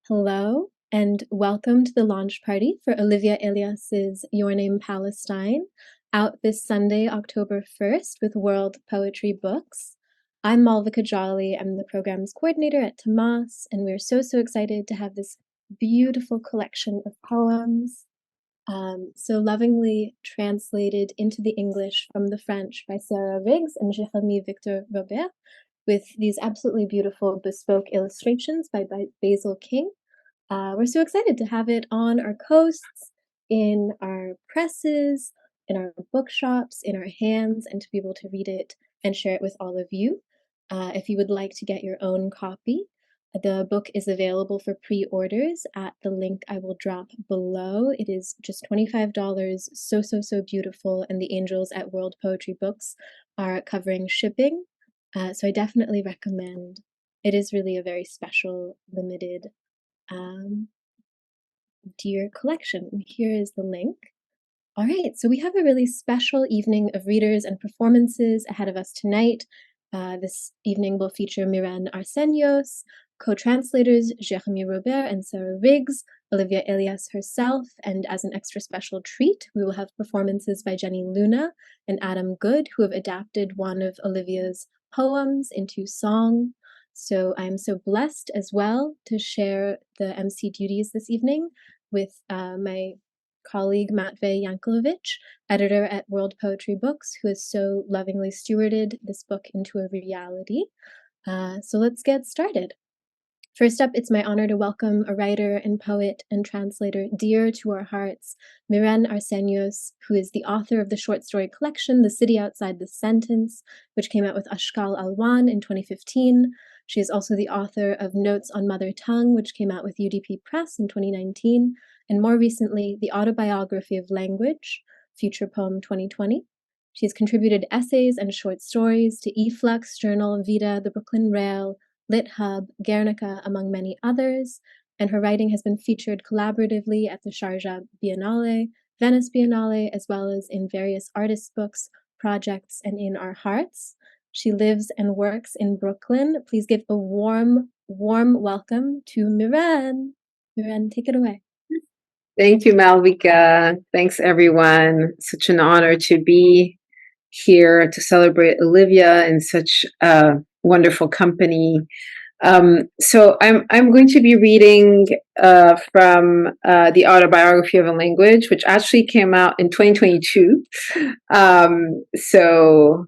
Hello, and welcome to the launch party for Olivia Elias's Your Name Palestine, out this Sunday, October 1st, with World Poetry Books. I'm Malvika Jolly. I'm the program's coordinator at Tomas, and we're so excited to have this beautiful collection of poems, so lovingly translated into the English from the French by Sarah Riggs and Jérémy Victor Robert, with these absolutely beautiful bespoke illustrations by Basil King. We're so excited to have it on our coasts, in our presses, in our bookshops, in our hands, and to be able to read it and share it with all of you. If you would like to get your own copy, the book is available for pre-orders at the link I will drop below. It is just $25, so beautiful, and the angels at World Poetry Books are covering shipping. So I definitely recommend. It is really a very special, limited dear collection. And here is the link. All right, so we have a really special evening of readers and performances ahead of us tonight. This evening will feature Mirene Arsanios, co-translators Jérémy Robert and Sarah Riggs, Olivia Elias herself, and as an extra special treat, we will have performances by Jenny Luna and Adam Good, who have adapted one of Olivia's poems into song. So I'm so blessed as well to share the MC duties this evening with my colleague Matvei Yankelevich, editor at World Poetry Books, who has so lovingly stewarded this book into a reality. So let's get started. First up, it's my honor to welcome a writer and poet and translator dear to our hearts, Mirene Arsanios, who is the author of the short story collection The City Outside the Sentence, which came out with Ashkal Alwan in 2015. She is also the author of Notes on Mother Tongue, which came out with UDP Press in 2019, and more recently, The Autobiography of Language, Future Poem 2020. She has contributed essays and short stories to eFlux, Journal, Vita, the Brooklyn Rail, Lit Hub, Guernica, among many others, and her writing has been featured collaboratively at the Sharjah Biennale, Venice Biennale, as well as in various artists' books, projects, and in our hearts. She lives and works in Brooklyn. Please give a warm welcome to Mirene. Mirene, take it away. Thank you, Malvika. Thanks, everyone. Such an honor to be here to celebrate Olivia in such wonderful company. So I'm going to be reading from the Autobiography of a Language, which actually came out in 2022. So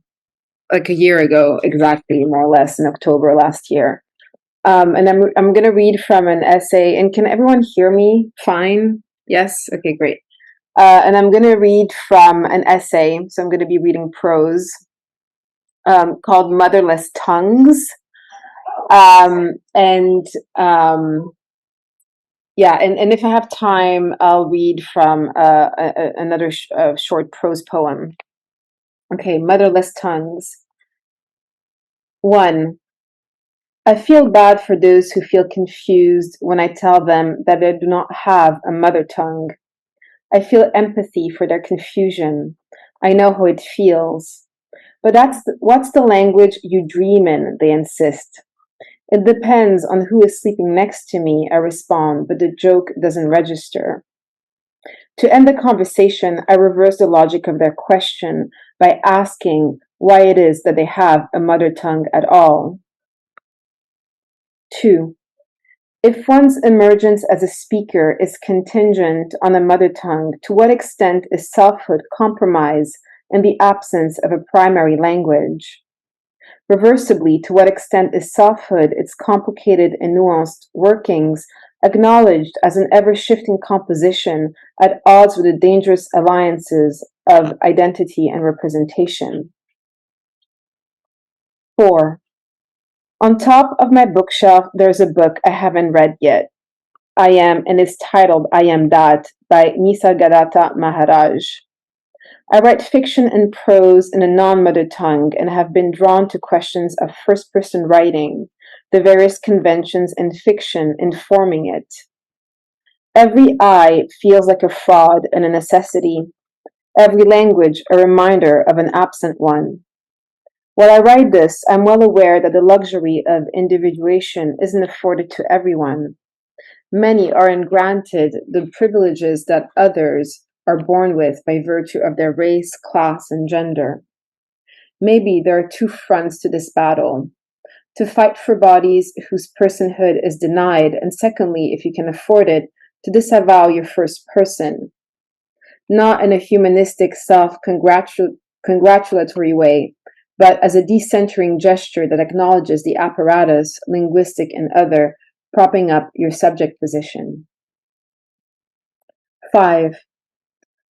like a year ago, exactly, more or less, in October last year. And I'm going to read from an essay. And can everyone hear me fine? Yes? Okay, great. And I'm going to read from an essay. So I'm going to be reading prose called Motherless Tongues. And if I have time, I'll read from another short prose poem. Okay, Motherless Tongues. 1. I feel bad for those who feel confused when I tell them that they do not have a mother tongue. I feel empathy for their confusion. I know how it feels. But what's the language you dream in, they insist. It depends on who is sleeping next to me, I respond, but the joke doesn't register. To end the conversation, I reverse the logic of their question by asking why it is that they have a mother tongue at all. 2. If one's emergence as a speaker is contingent on a mother tongue, to what extent is selfhood compromised in the absence of a primary language? Reversibly, to what extent is selfhood, its complicated and nuanced workings, acknowledged as an ever-shifting composition at odds with the dangerous alliances of identity and representation? 4. On top of my bookshelf, there's a book I haven't read yet. And it's titled I Am That by Nisargadatta Maharaj. I write fiction and prose in a non-mother tongue and have been drawn to questions of first-person writing, the various conventions in fiction informing it. Every I feels like a fraud and a necessity. Every language a reminder of an absent one. While I write this, I'm well aware that the luxury of individuation isn't afforded to everyone. Many aren't granted the privileges that others are born with by virtue of their race, class, and gender. Maybe there are two fronts to this battle: to fight for bodies whose personhood is denied, and secondly, if you can afford it, to disavow your first person, not in a humanistic self-congratulatory way, but as a decentering gesture that acknowledges the apparatus, linguistic and other, propping up your subject position. 5.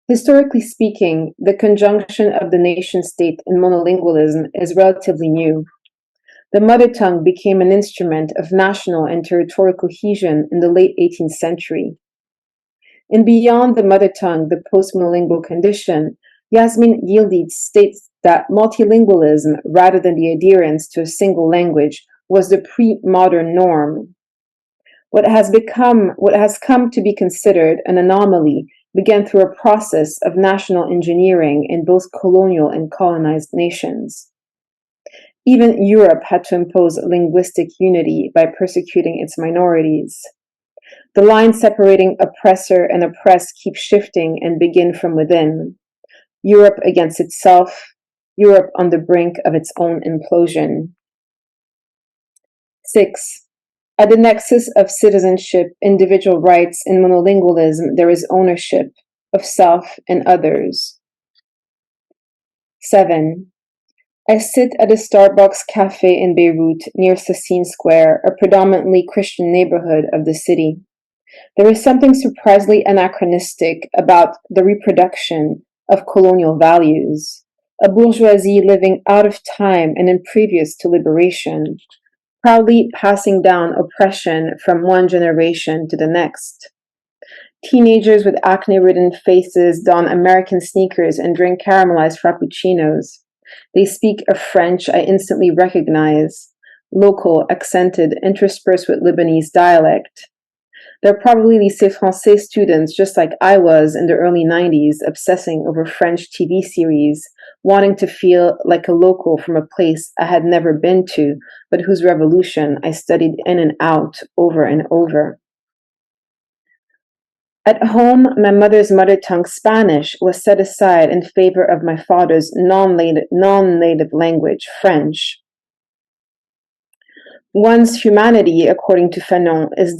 Historically speaking, the conjunction of the nation-state and monolingualism is relatively new. The mother tongue became an instrument of national and territorial cohesion in the late 18th century. In Beyond the Mother Tongue, the Post-Monolingual Condition, Yasmin Yildiz states that multilingualism, rather than the adherence to a single language, was the pre-modern norm. What has come to be considered an anomaly began through a process of national engineering in both colonial and colonized nations. Even Europe had to impose linguistic unity by persecuting its minorities. The line separating oppressor and oppressed keeps shifting and begin from within. Europe against itself, Europe on the brink of its own implosion. 6. At the nexus of citizenship, individual rights, and monolingualism, there is ownership of self and others. 7. I sit at a Starbucks cafe in Beirut near Sassine Square, a predominantly Christian neighborhood of the city. There is something surprisingly anachronistic about the reproduction of colonial values, a bourgeoisie living out of time and imprevious to liberation, proudly passing down oppression from one generation to the next. Teenagers with acne-ridden faces don American sneakers and drink caramelized frappuccinos. They speak a French I instantly recognize, local, accented, interspersed with Lebanese dialect. They're probably lycée français students, just like I was in the early 90s, obsessing over French TV series, wanting to feel like a local from a place I had never been to, but whose revolution I studied in and out over and over. At home, my mother's mother tongue, Spanish, was set aside in favor of my father's non-native language, French. One's humanity, according to Fanon, is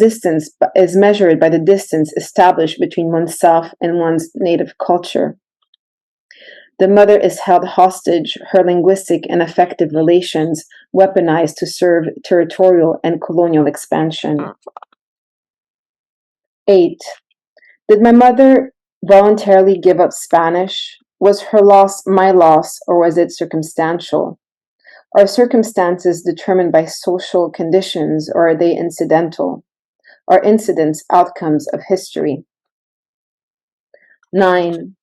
measured by the distance established between oneself and one's native culture. The mother is held hostage, her linguistic and affective relations weaponized to serve territorial and colonial expansion. 8. Did my mother voluntarily give up Spanish? Was her loss my loss, or was it circumstantial? Are circumstances determined by social conditions, or are they incidental? Are incidents outcomes of history? 9.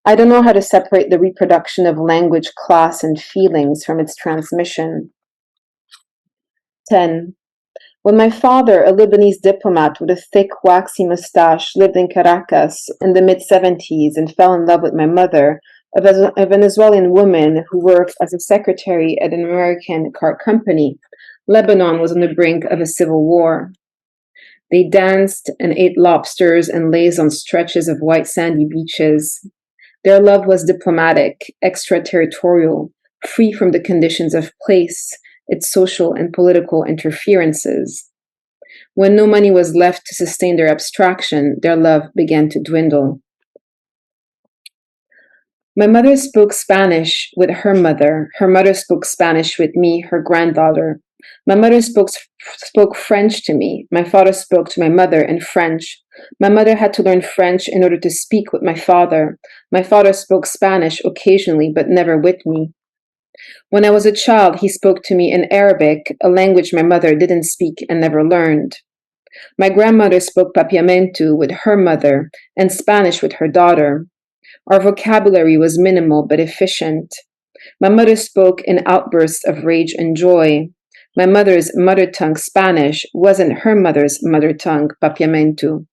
I don't know how to separate the reproduction of language, class, and feelings from its transmission. 10. When my father, a Lebanese diplomat with a thick, waxy mustache, lived in Caracas in the mid-70s and fell in love with my mother, a Venezuelan woman who worked as a secretary at an American car company, Lebanon was on the brink of a civil war. They danced and ate lobsters and lazed on stretches of white sandy beaches. Their love was diplomatic, extraterritorial, free from the conditions of place, its social and political interferences. When no money was left to sustain their abstraction, their love began to dwindle. My mother spoke Spanish with her mother. Her mother spoke Spanish with me, her granddaughter. My mother spoke French to me. My father spoke to my mother in French. My mother had to learn French in order to speak with my father. My father spoke Spanish occasionally, but never with me. When I was a child, he spoke to me in Arabic, a language my mother didn't speak and never learned. My grandmother spoke Papiamentu with her mother and Spanish with her daughter. Our vocabulary was minimal but efficient. My mother spoke in outbursts of rage and joy. My mother's mother tongue, Spanish, wasn't her mother's mother tongue, Papiamentu.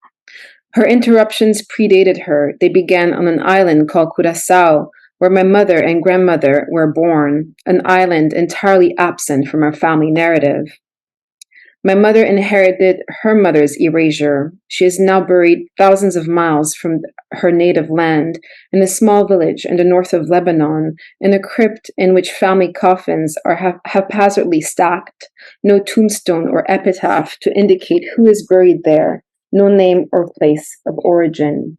Her interruptions predated her. They began on an island called Curaçao, where my mother and grandmother were born, an island entirely absent from our family narrative. My mother inherited her mother's erasure. She is now buried thousands of miles from her native land in a small village in the north of Lebanon, in a crypt in which family coffins are haphazardly stacked, no tombstone or epitaph to indicate who is buried there, no name or place of origin.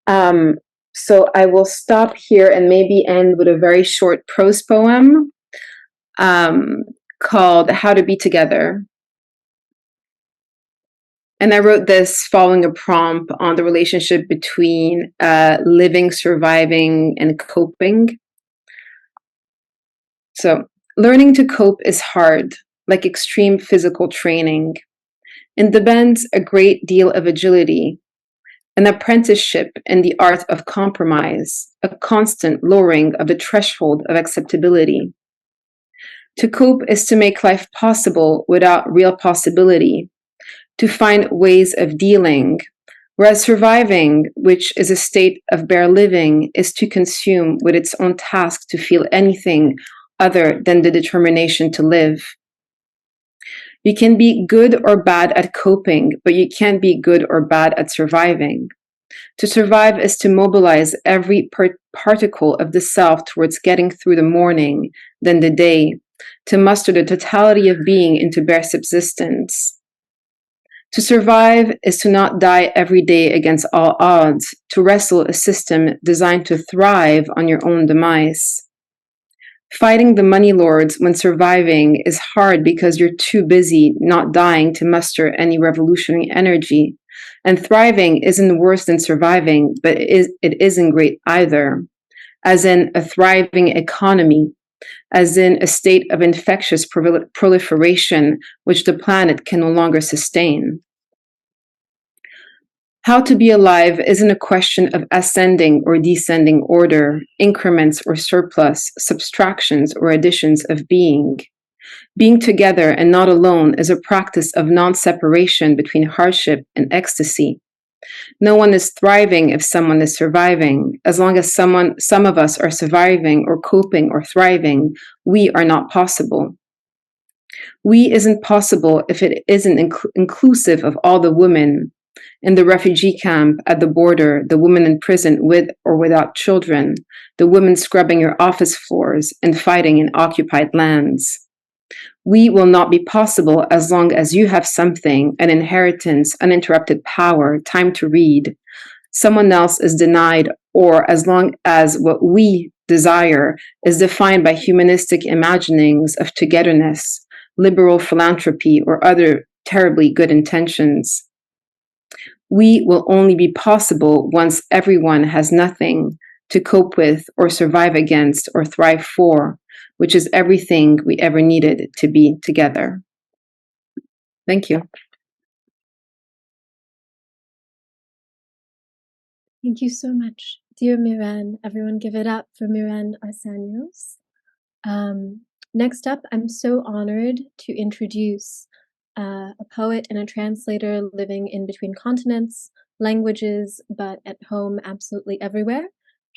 So I will stop here and maybe end with a very short prose poem called How to Be Together. And I wrote this following a prompt on the relationship between living, surviving, and coping. So, learning to cope is hard, like extreme physical training. It demands a great deal of agility, an apprenticeship in the art of compromise, a constant lowering of the threshold of acceptability. To cope is to make life possible without real possibility, to find ways of dealing, whereas surviving, which is a state of bare living, is to consume with its own task to feel anything other than the determination to live. You can be good or bad at coping, but you can't be good or bad at surviving. To survive is to mobilize every particle of the self towards getting through the morning, then the day, to muster the totality of being into bare subsistence. To survive is to not die every day against all odds, to wrestle a system designed to thrive on your own demise. Fighting the money lords when surviving is hard because you're too busy not dying to muster any revolutionary energy. And thriving isn't worse than surviving, but it isn't great either, as in a thriving economy, as in a state of infectious proliferation which the planet can no longer sustain. How to be alive isn't a question of ascending or descending order, increments or surplus, subtractions or additions of being. Being together and not alone is a practice of non-separation between hardship and ecstasy. No one is thriving if someone is surviving. As long as some of us are surviving or coping or thriving, we are not possible. We isn't possible if it isn't inclusive of all the women in the refugee camp, at the border, the women in prison with or without children, the women scrubbing your office floors and fighting in occupied lands. We will not be possible as long as you have something, an inheritance, uninterrupted power, time to read. Someone else is denied, or as long as what we desire is defined by humanistic imaginings of togetherness, liberal philanthropy, or other terribly good intentions. We will only be possible once everyone has nothing to cope with or survive against or thrive for, which is everything we ever needed to be together. Thank you. Thank you so much, dear Mirene. Everyone give it up for Mirene Arsanios. Next up, I'm so honored to introduce a poet and a translator living in between continents, languages, but at home absolutely everywhere.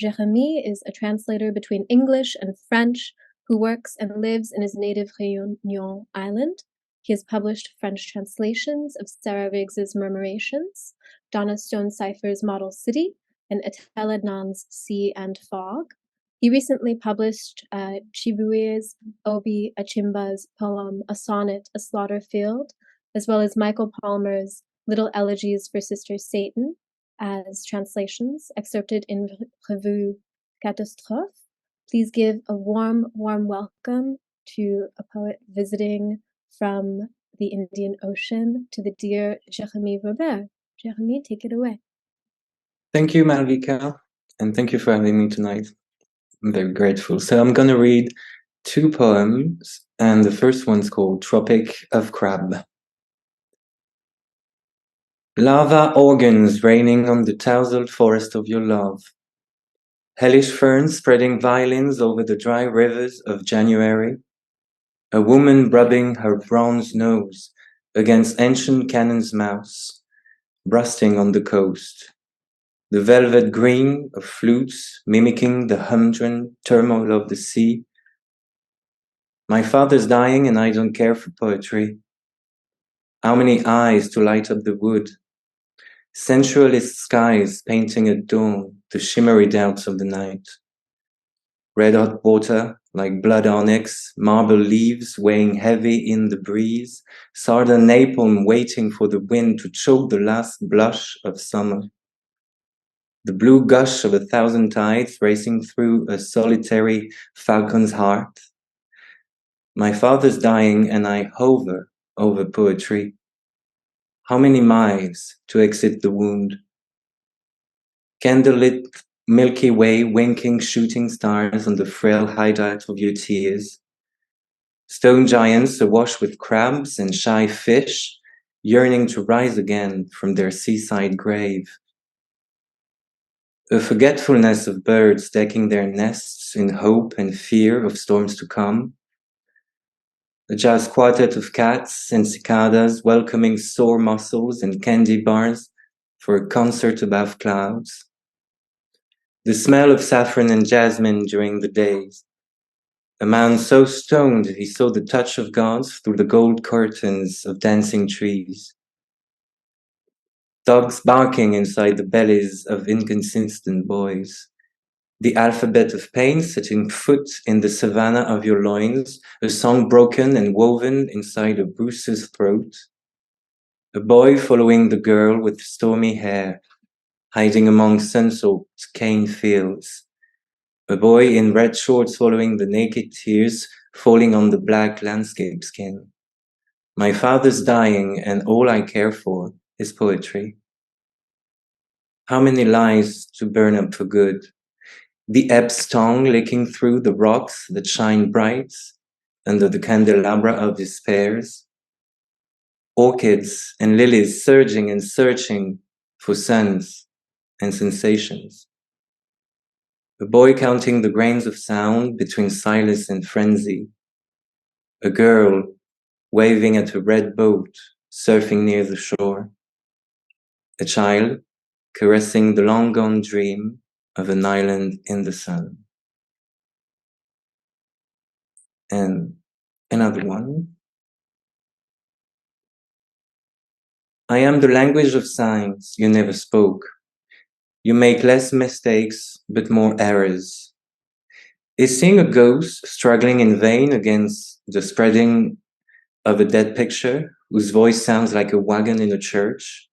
Jérémy is a translator between English and French who works and lives in his native Réunion Island. He has published French translations of Sarah Riggs's Murmurations, Donna Stone Cipher's Model City, and Attila Adnan's Sea and Fog. He recently published Chibuye's Obi Achimba's poem A Sonnet, A Slaughter Field, as well as Michael Palmer's Little Elegies for Sister Satan as translations, excerpted in Revue Catastrophe. Please give a warm, warm welcome to a poet visiting from the Indian Ocean, to the dear Jérémy Robert. Jérémy, take it away. Thank you, Malvika, and thank you for having me tonight. I'm very grateful. So I'm going to read two poems, and the first one's called Tropic of Crab. Lava organs raining on the tousled forest of your love. Hellish ferns spreading violins over the dry rivers of January. A woman rubbing her bronze nose against ancient cannon's mouths, rusting on the coast. The velvet green of flutes mimicking the humdrum turmoil of the sea. My father's dying and I don't care for poetry. How many eyes to light up the wood? Sensualist skies painting at dawn the shimmery doubts of the night. Red-hot water, like blood onyx, marble leaves weighing heavy in the breeze, sardine napalm waiting for the wind to choke the last blush of summer. The blue gush of 1,000 tides racing through a solitary falcon's heart. My father's dying and I hover over poetry. How many miles to exit the wound? Candlelit Milky Way winking shooting stars on the frail hideout of your tears. Stone giants awash with crabs and shy fish, yearning to rise again from their seaside grave. A forgetfulness of birds decking their nests in hope and fear of storms to come. A jazz quartet of cats and cicadas welcoming sore muscles and candy bars for a concert above clouds. The smell of saffron and jasmine during the days. A man so stoned he saw the touch of gods through the gold curtains of dancing trees. Dogs barking inside the bellies of inconsistent boys. The alphabet of pain setting foot in the savannah of your loins, a song broken and woven inside a bruise's throat. A boy following the girl with stormy hair, hiding among sun-soaked cane fields. A boy in red shorts following the naked tears falling on the black landscape skin. My father's dying and all I care for is poetry. How many lies to burn up for good? The ebb's tongue licking through the rocks that shine bright under the candelabra of despairs. Orchids and lilies surging and searching for suns and sensations. A boy counting the grains of sound between silence and frenzy. A girl waving at a red boat surfing near the shore. A child caressing the long-gone dream of an island in the sun. And another one. I am the language of signs you never spoke. You make less mistakes, but more errors. Is seeing a ghost struggling in vain against the spreading of a dead picture whose voice sounds like a wagon in a church?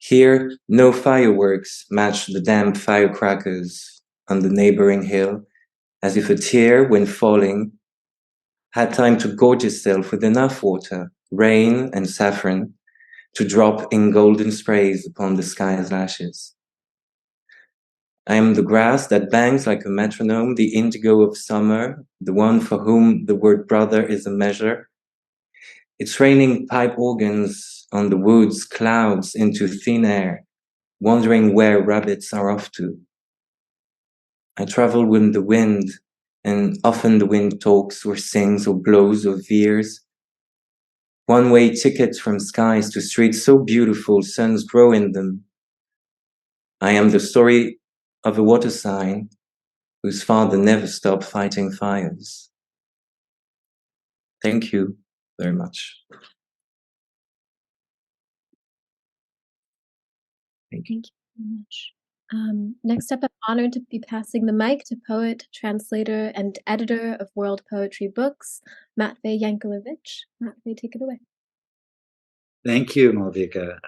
Here, no fireworks match the damp firecrackers on the neighboring hill, as if a tear, when falling, had time to gorge itself with enough water, rain, and saffron to drop in golden sprays upon the sky's lashes. I am the grass that bangs like a metronome, the indigo of summer, the one for whom the word brother is a measure. It's raining pipe organs on the woods, clouds into thin air, wondering where rabbits are off to. I travel with the wind, and often the wind talks or sings or blows or veers. One-way tickets from skies to streets so beautiful, suns grow in them. I am the story of a water sign whose father never stopped fighting fires. Thank you very much. Thank you so much. Next up, I'm honored to be passing the mic to poet, translator, and editor of World Poetry Books, Matvei Yankelevich. Matvei, take it away. Thank you, Malvika.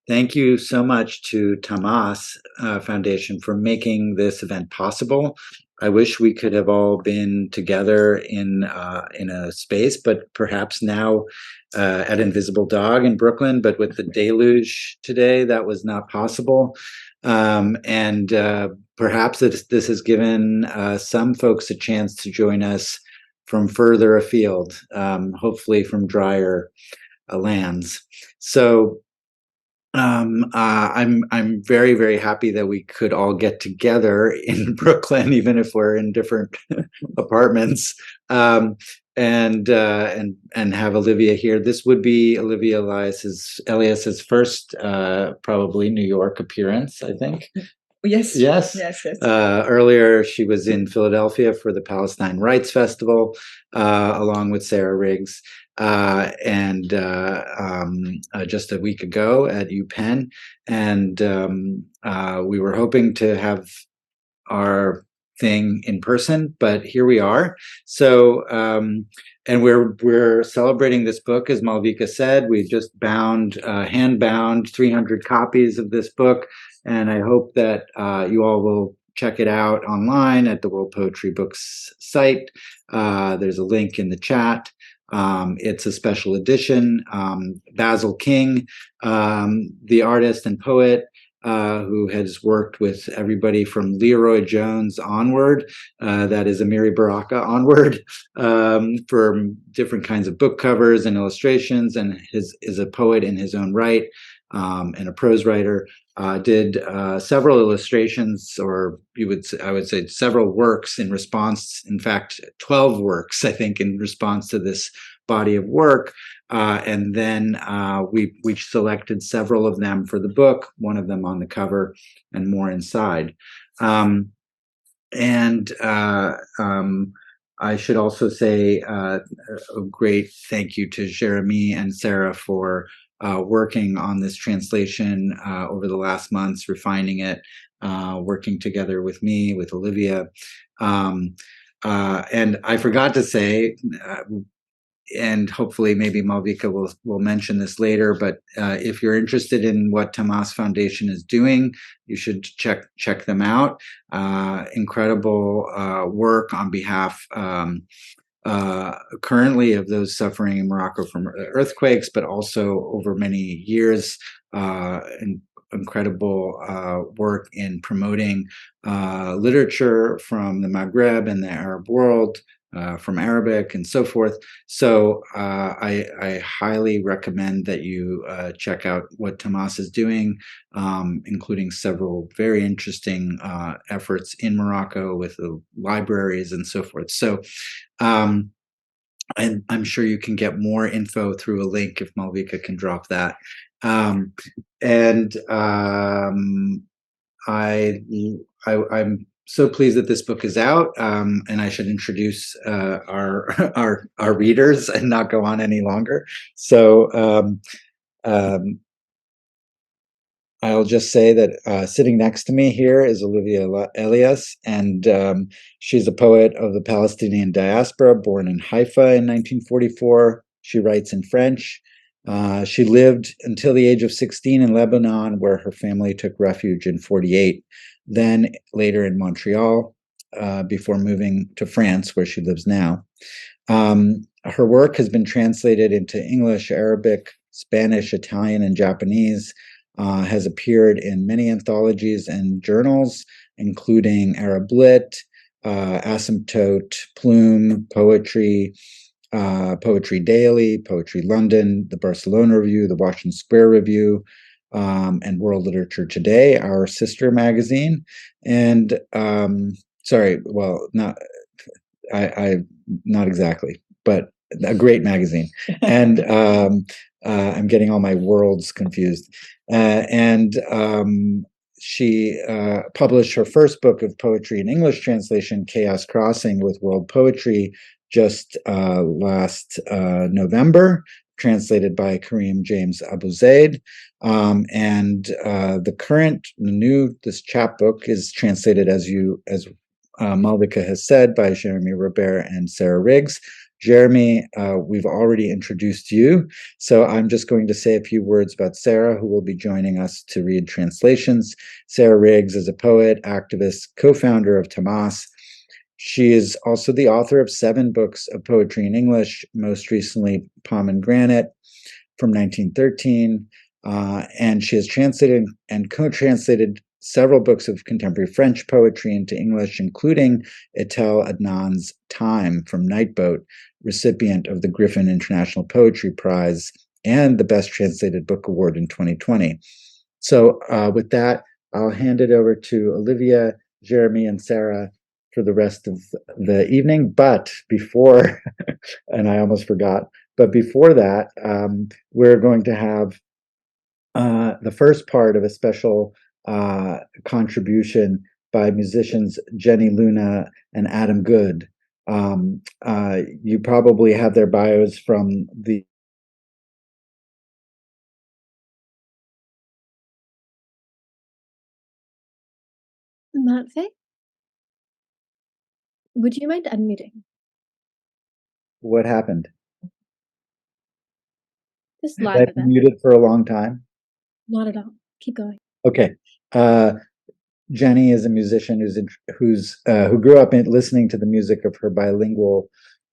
Thank you so much to Tamas Foundation for making this event possible. I wish we could have all been together in a space, but perhaps now at Invisible Dog in Brooklyn, but with the deluge today, that was not possible. And perhaps this has given some folks a chance to join us from further afield, hopefully from drier lands. So I'm very, very happy that we could all get together in Brooklyn, even if we're in different apartments, and have Olivia here. This would be Olivia Elias's first probably New York appearance, I think. Yes. Yes. Earlier, she was in Philadelphia for the Palestine Rights Festival, along with Sarah Riggs, and just a week ago at UPenn. And we were hoping to have our thing in person, but here we are. So, and we're celebrating this book, as Malvika said. We just hand bound 300 copies of this book, and I hope that you all will check it out online at the World Poetry Books site. There's a link in the chat. It's a special edition. Basil King, the artist and poet, who has worked with everybody from Leroy Jones onward, that is Amiri Baraka onward, for different kinds of book covers and illustrations, and is a poet in his own right, and a prose writer. Did several illustrations, or I would say several works in response, in fact, 12 works, I think, in response to this body of work. And then we selected several of them for the book, one of them on the cover and more inside. I should also say a great thank you to Jérémy and Sarah for working on this translation over the last months, refining it, working together with me, with Olivia. And I forgot to say, and hopefully maybe Malvika will mention this later, but if you're interested in what Tamas Foundation is doing, you should check them out. Incredible work on behalf currently of those suffering in Morocco from earthquakes, but also over many years, incredible work in promoting literature from the Maghreb and the Arab world, from Arabic and so forth. So I highly recommend that you check out what Tamas is doing, including several very interesting efforts in Morocco with the libraries and so forth. So and I'm sure you can get more info through a link if Malvika can drop that. I'm so pleased that this book is out, and I should introduce our readers and not go on any longer. So I'll just say that sitting next to me here is Olivia Elias, and she's a poet of the Palestinian diaspora, born in Haifa in 1944. She writes in French. She lived until the age of 16 in Lebanon, where her family took refuge in 48. Then later in Montreal, before moving to France, where she lives now. Her work has been translated into English, Arabic, Spanish, Italian, and Japanese, has appeared in many anthologies and journals, including Arablit, Asymptote, Plume Poetry, Poetry Daily, Poetry London, the Barcelona Review, the Washington Square Review, and World Literature Today, our sister magazine. And not exactly, but a great magazine. And I'm getting all my worlds confused. She published her first book of poetry in English translation, Chaos Crossing, with World Poetry just last November, translated by Kareem James Abu-Zeid. This chapbook is translated, as Malvika has said, by Jérémy Robert and Sarah Riggs. Jérémy, we've already introduced you, so I'm just going to say a few words about Sarah, who will be joining us to read translations. Sarah Riggs is a poet, activist, co-founder of Tamas. She is also the author of 7 books of poetry in English, most recently Pomegranate from 1913, and she has translated and co-translated several books of contemporary French poetry into English, including Etel Adnan's Time from Nightboat, recipient of the Griffin International Poetry Prize and the Best Translated Book Award in 2020. So with that, I'll hand it over to Olivia, Jérémy, and Sarah for the rest of the evening. But before, and I almost forgot, but before that, we're going to have the first part of a special contribution by musicians Jenny Luna and Adam Good. You probably have their bios from the Matvei, would you mind unmuting? What happened? This live I've been event. muted for a long time. Not at all. Keep going. Okay. Jenny is a musician who grew up listening to the music of her bilingual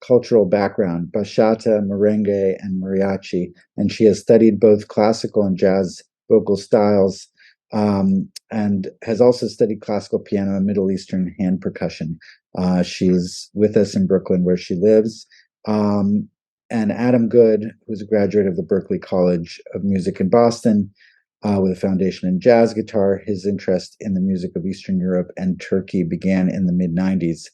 cultural background, bachata, merengue, and mariachi, and she has studied both classical and jazz vocal styles, and has also studied classical piano and Middle Eastern hand percussion. She's with us in Brooklyn, where she lives. And Adam Good, who's a graduate of the Berklee College of Music in Boston, with a foundation in jazz guitar. His interest in the music of Eastern Europe and Turkey began in the mid-90s.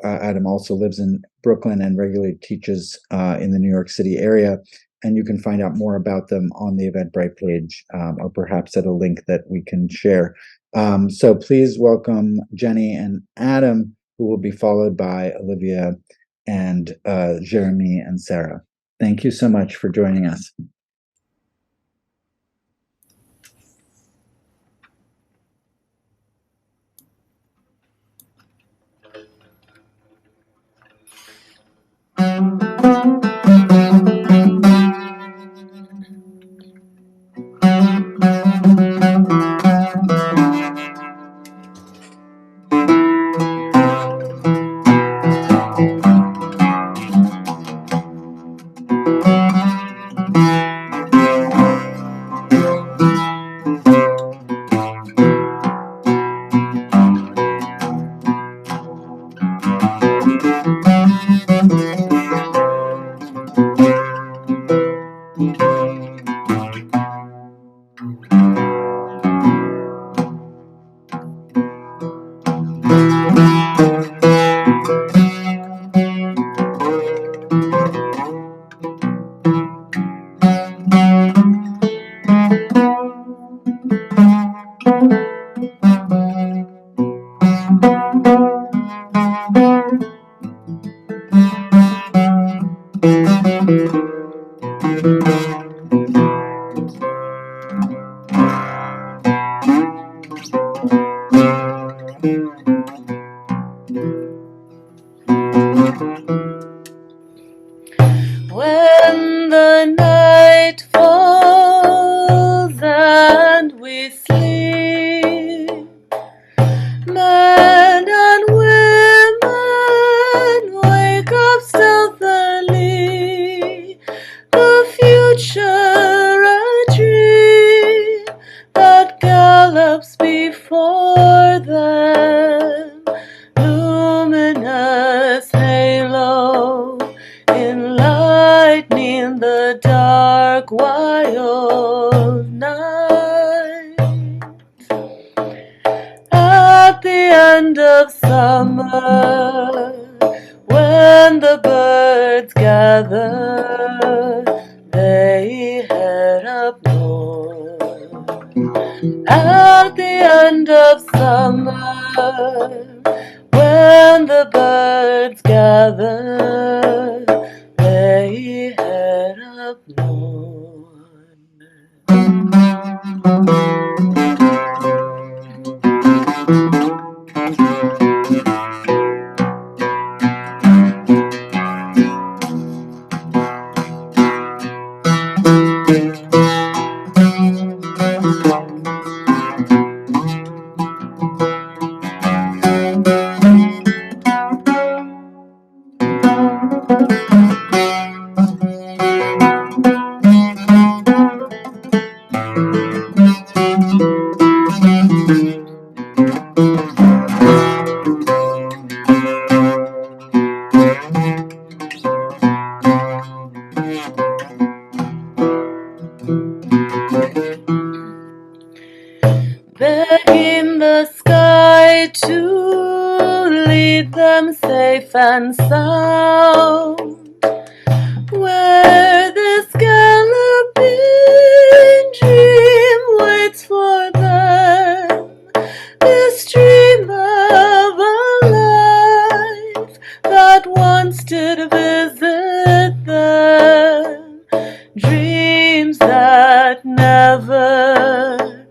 Adam also lives in Brooklyn and regularly teaches in the New York City area. And you can find out more about them on the Eventbrite page, or perhaps at a link that we can share. So please welcome Jenny and Adam, who will be followed by Olivia and Jérémy and Sarah. Thank you so much for joining us. When the night falls and we sleep, men and women wake up stealthily, the future a dream that gallops before them, luminous halo enlightening the dark wild night. At the end of summer, when the birds gather, they head up north. At the end of summer, when the birds gather, they head up north. Begging the sky to lead them safe and sound, where this galloping dream dreams that never,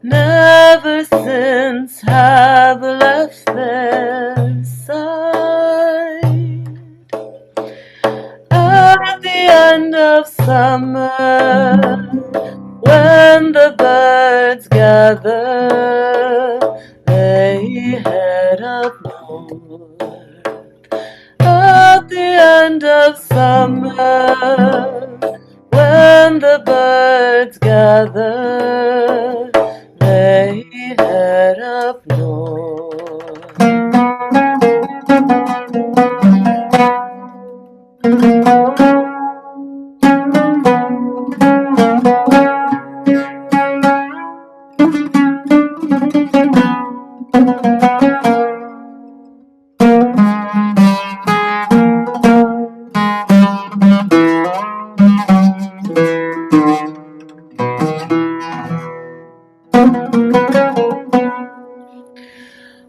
never since have left their side. At the end of summer, when the birds gather, they head up north. At the end of summer, when the birds gather, they head up north.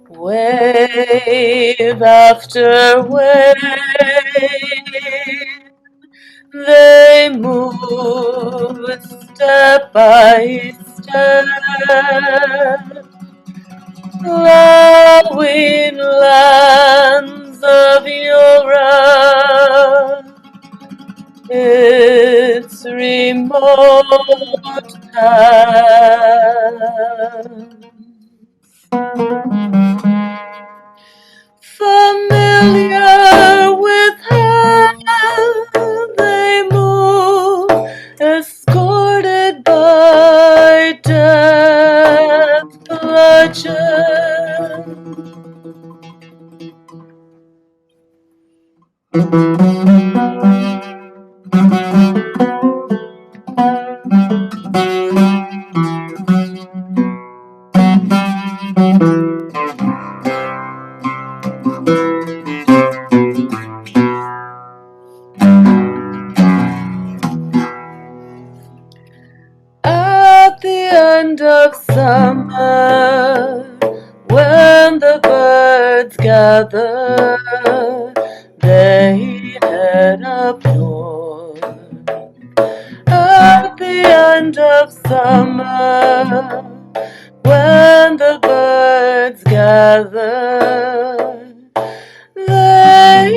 Wave after wave, they move step by step, flowing lands of Europe, its remote past. Familiar with her, they move, escorted by death clutches. At the end of summer, when the birds gather, they head up north. At the end of summer, when the birds gather, they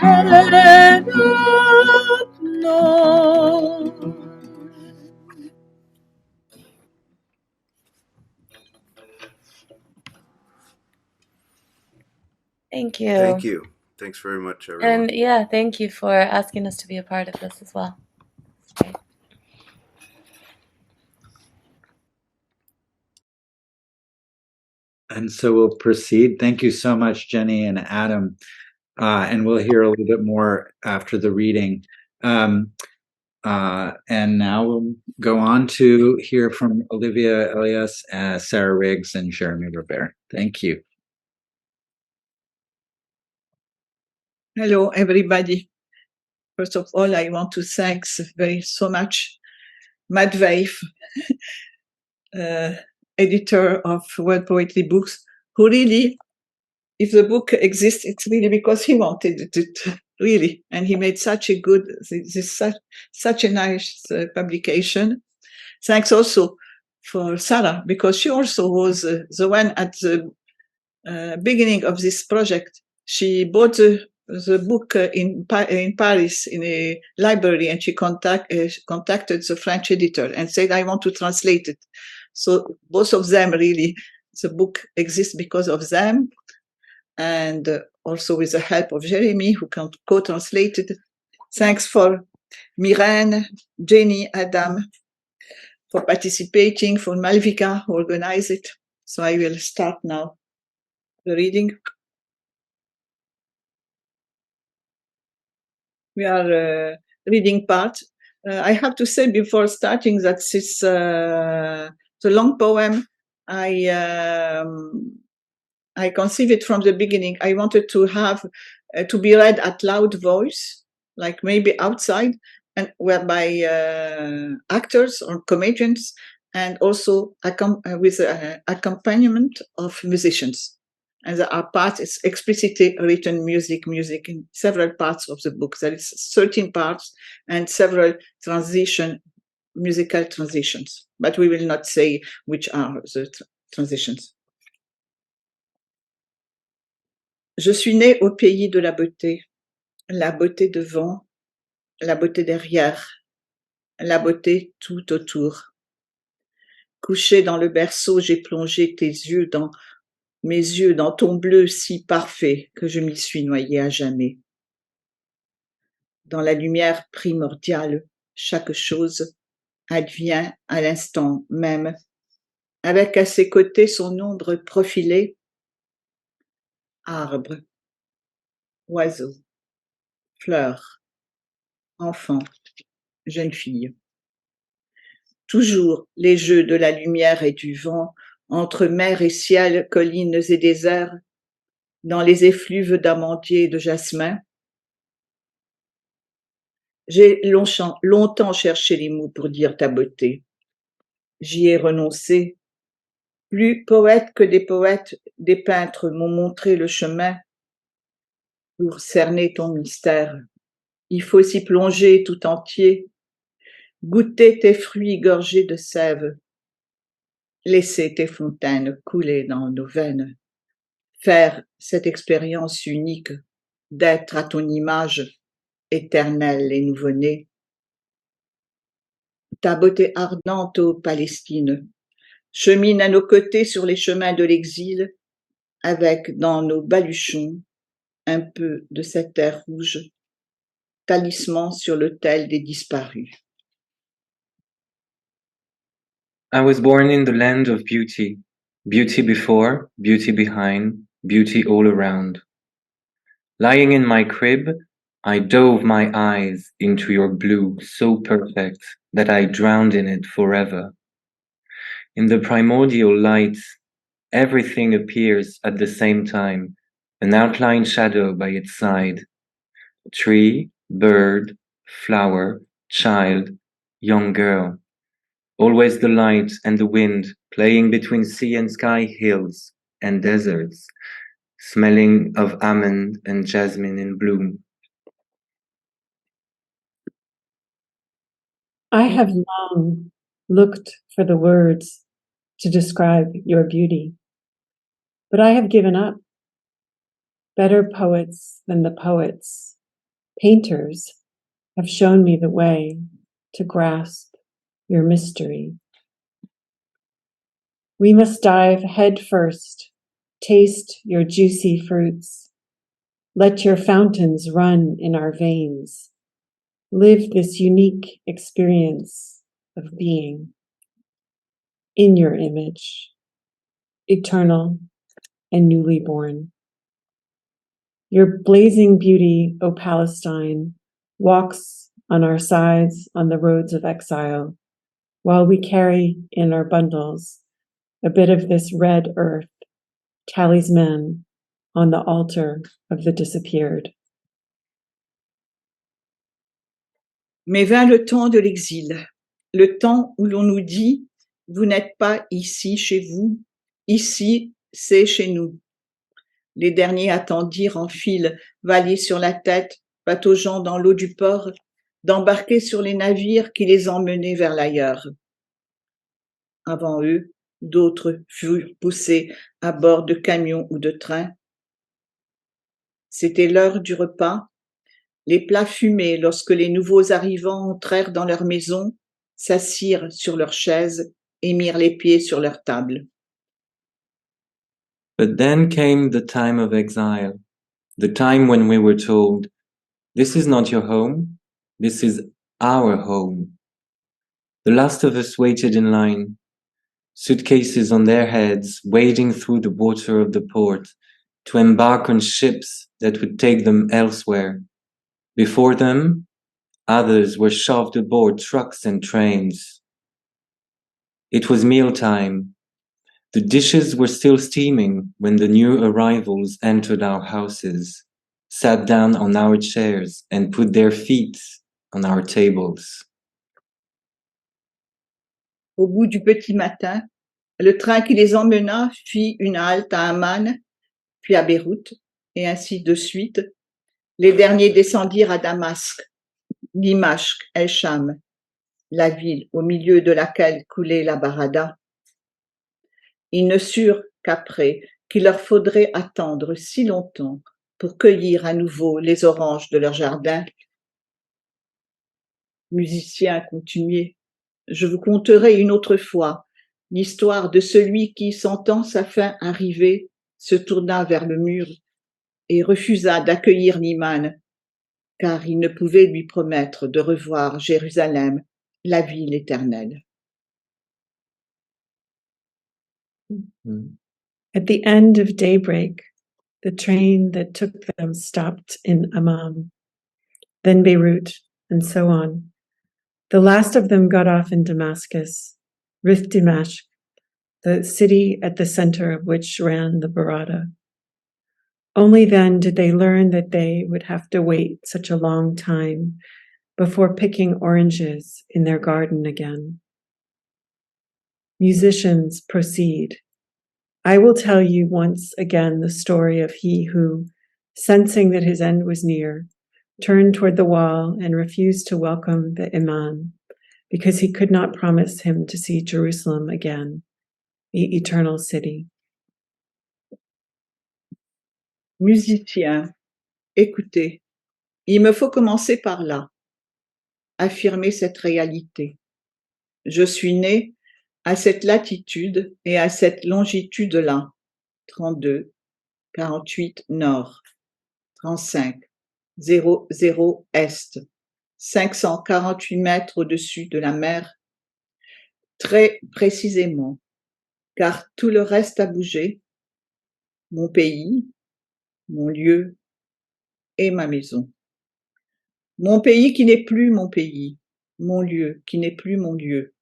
head up north. Thank you. Thank you. Thanks very much, everyone. And yeah, thank you for asking us to be a part of this as well. Great. And so we'll proceed. Thank you so much, Jenny and Adam. And we'll hear a little bit more after the reading. And now we'll go on to hear from Olivia Elias, Sarah Riggs, and Jérémy Robert. Thank you. Hello, everybody. First of all, I want to thank so much Matvei, editor of World Poetry Books, who really, if the book exists, it's really because he wanted it, really. And he made such a good, such a nice publication. Thanks also for Sarah, because she also was the one at the beginning of this project. She bought the book in Paris in a library, and she contacted the French editor and said, I want to translate it. So both of them, really, the book exists because of them, and also with the help of Jérémy, who co-translated. Thanks for Mirene, Jenny, Adam, for participating, for Malvika, who organized it. So I will start now the reading. We are reading part. I have to say before starting that this the long poem, I conceived it from the beginning. I wanted to have to be read at loud voice, like maybe outside, and whereby actors or comedians, and also with accompaniment of musicians. and there are parts, it's explicitly written music in several parts of the book. There is 13 parts and several musical transitions, but we will not say which are the transitions. Je suis née au pays de la beauté devant, la beauté derrière, la beauté tout autour. Couché dans le berceau, j'ai plongé mes yeux dans ton bleu si parfait que je m'y suis noyée à jamais. Dans la lumière primordiale, chaque chose advient à l'instant même, avec à ses côtés son ombre profilée, arbre, oiseau, fleur, enfant, jeune fille. Toujours les jeux de la lumière et du vent, entre mer et ciel, collines et déserts, dans les effluves d'amandiers et de jasmin. J'ai longtemps cherché les mots pour dire ta beauté. J'y ai renoncé. Plus poète que des poètes, des peintres m'ont montré le chemin pour cerner ton mystère. Il faut s'y plonger tout entier, goûter tes fruits gorgés de sève, laisser tes fontaines couler dans nos veines, faire cette expérience unique d'être à ton image, éternelle et nouveau-née. Ta beauté ardente, ô Palestine, chemine à nos côtés sur les chemins de l'exil, avec dans nos baluchons un peu de cette terre rouge, talisman sur l'autel des disparus. I was born in the land of beauty, beauty before, beauty behind, beauty all around. Lying in my crib, I dove my eyes into your blue so perfect that I drowned in it forever. In the primordial light, everything appears at the same time, an outline shadow by its side. Tree, bird, flower, child, young girl. Always the light and the wind playing between sea and sky, hills and deserts, smelling of almond and jasmine in bloom. I have long looked for the words to describe your beauty, but I have given up. Better poets than the poets, painters, have shown me the way to grasp your mystery. We must dive head first, taste your juicy fruits. Let your fountains run in our veins. Live this unique experience of being in your image, eternal and newly born. Your blazing beauty, O Palestine, walks on our sides on the roads of exile, while we carry in our bundles a bit of this red earth, talisman on the altar of the disappeared. Mais vint le temps de l'exil, le temps où l'on nous dit « Vous n'êtes pas ici chez vous, ici c'est chez nous ». Les derniers attendirent en file, valiers sur la tête, pataugeant dans l'eau du port, d'embarquer sur les navires qui les emmenaient vers l'ailleurs. Avant eux, d'autres furent poussés à bord de camions ou de trains. C'était l'heure du repas. Les plats fumaient lorsque les nouveaux arrivants entrèrent dans leur maison, s'assirent sur leurs chaises et mirent les pieds sur leur table. But then came the time of exile, the time when we were told, this is not your home, this is our home. The last of us waited in line, suitcases on their heads, wading through the water of the port to embark on ships that would take them elsewhere. Before them, others were shoved aboard trucks and trains. It was mealtime. The dishes were still steaming when the new arrivals entered our houses, sat down on our chairs, and put their feet on our tables. Au bout du petit matin, le train qui les emmena fit une halte à Amman, puis à Beyrouth, et ainsi de suite. Les derniers descendirent à Damas, Dimashq, El-Cham, la ville au milieu de laquelle coulait la Barada. Ils ne surent qu'après qu'il leur faudrait attendre si longtemps pour cueillir à nouveau les oranges de leur jardin. Musicien, continuez, je vous conterai une autre fois l'histoire de celui qui, sentant sa fin arriver, se tourna vers le mur et refusa d'accueillir Niman, car il ne pouvait lui promettre de revoir Jérusalem, la ville éternelle. At the end of daybreak, the train that took them stopped in Amman, then Beirut, and so on. The last of them got off in Damascus, Rif Dimashq, the city at the center of which ran the Barada. Only then did they learn that they would have to wait such a long time before picking oranges in their garden again. Musicians, proceed. I will tell you once again the story of he who, sensing that his end was near, turned toward the wall and refused to welcome the Imam, because he could not promise him to see Jerusalem again, the eternal city. Musicien, écoutez, il me faut commencer par là, affirmer cette réalité. Je suis né à cette latitude et à cette longitude-là, 32, 48 nord, 35, 00 est, 548 mètres au-dessus de la mer, très précisément, car tout le reste a bougé, mon pays, mon lieu et ma maison. Mon pays qui n'est plus mon pays, mon lieu qui n'est plus mon lieu,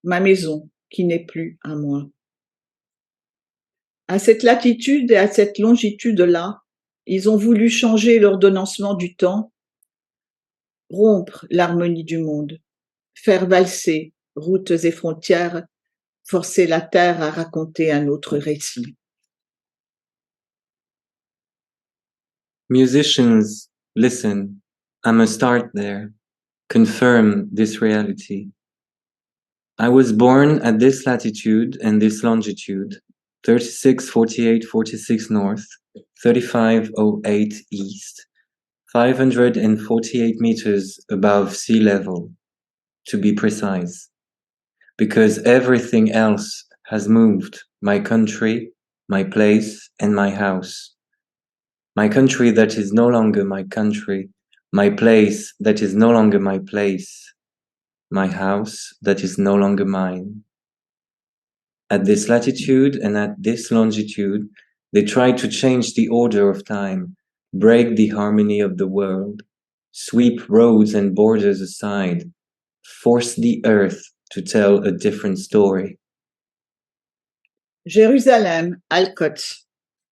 ma maison qui n'est plus à moi. À cette latitude et à cette longitude-là, ils ont voulu changer l'ordonnancement du temps, rompre l'harmonie du monde, faire valser routes et frontières, forcer la terre à raconter un autre récit. Musicians, listen, I must start there, confirm this reality. I was born at this latitude and this longitude, 36, 48, 46 north, 3508 east, 548 meters above sea level, to be precise, because everything else has moved, my country, my place, and my house. My country that is no longer my country, my place that is no longer my place, my house that is no longer mine. At this latitude and at this longitude, they try to change the order of time, break the harmony of the world, sweep roads and borders aside, force the earth to tell a different story. Jérusalem, Al-Quds,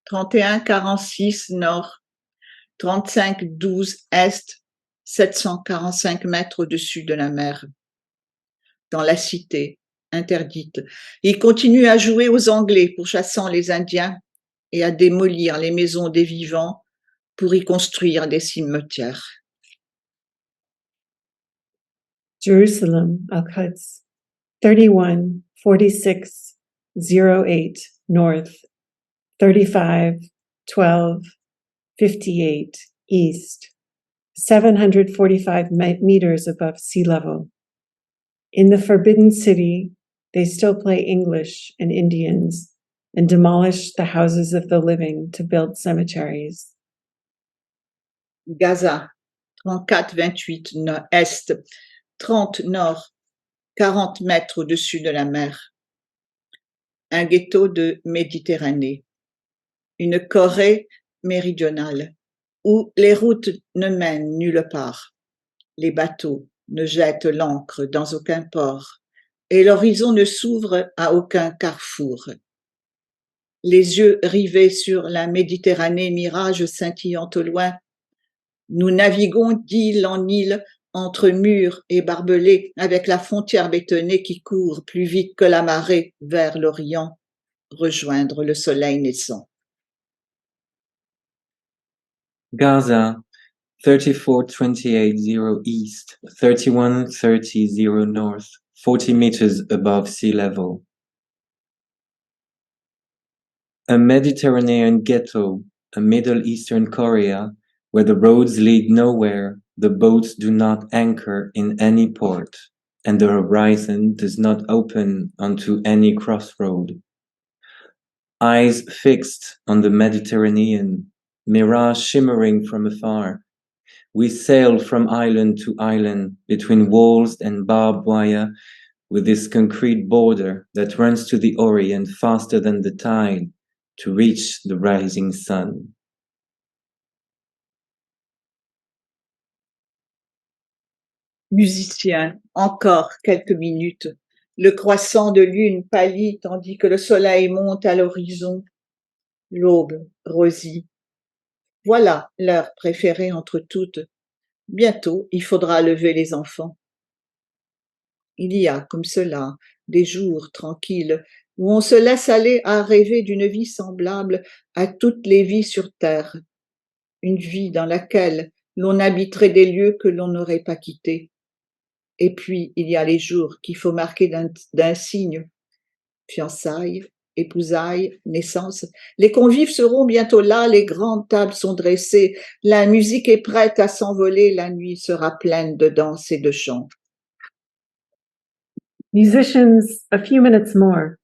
3146 nord, 3512 est, 745 mètres au-dessus de la mer. Dans la cité interdite, il continue à jouer aux Anglais pourchassant les Indiens et à démolir les maisons des vivants pour y construire des cimetières. Jerusalem, Al-Quds, 314608 north, 351258 east, 745 meters above sea level. In the forbidden city, they still play English and Indians and demolish the houses of the living to build cemeteries. Gaza, 3428 est, 30 nord, 40 mètres au-dessus de la mer. Un ghetto de Méditerranée. Une Corée méridionale où les routes ne mènent nulle part. Les bateaux ne jettent l'ancre dans aucun port et l'horizon ne s'ouvre à aucun carrefour. Les yeux rivés sur la Méditerranée, mirage scintillant au loin, nous naviguons d'île en île entre murs et barbelés avec la frontière bétonnée qui court plus vite que la marée vers l'Orient, rejoindre le soleil naissant. Gaza, 3428.0 east, 3130 north, 40 meters above sea level. A Mediterranean ghetto, a Middle Eastern Korea, where the roads lead nowhere, the boats do not anchor in any port, and the horizon does not open onto any crossroad. Eyes fixed on the Mediterranean, mirage shimmering from afar. We sail from island to island between walls and barbed wire with this concrete border that runs to the Orient faster than the tide to reach the rising sun. Musicien, encore quelques minutes. Le croissant de lune pâlit tandis que le soleil monte à l'horizon. L'aube rosit. Voilà l'heure préférée entre toutes. Bientôt, il faudra lever les enfants. Il y a comme cela des jours tranquilles où on se laisse aller à rêver d'une vie semblable à toutes les vies sur terre. Une vie dans laquelle l'on habiterait des lieux que l'on n'aurait pas quittés. Et puis, il y a les jours qu'il faut marquer d'un signe. Fiançailles, épousailles, naissance. Les convives seront bientôt là, les grandes tables sont dressées, la musique est prête à s'envoler, la nuit sera pleine de danse et de chants. Musicians, a few minutes more.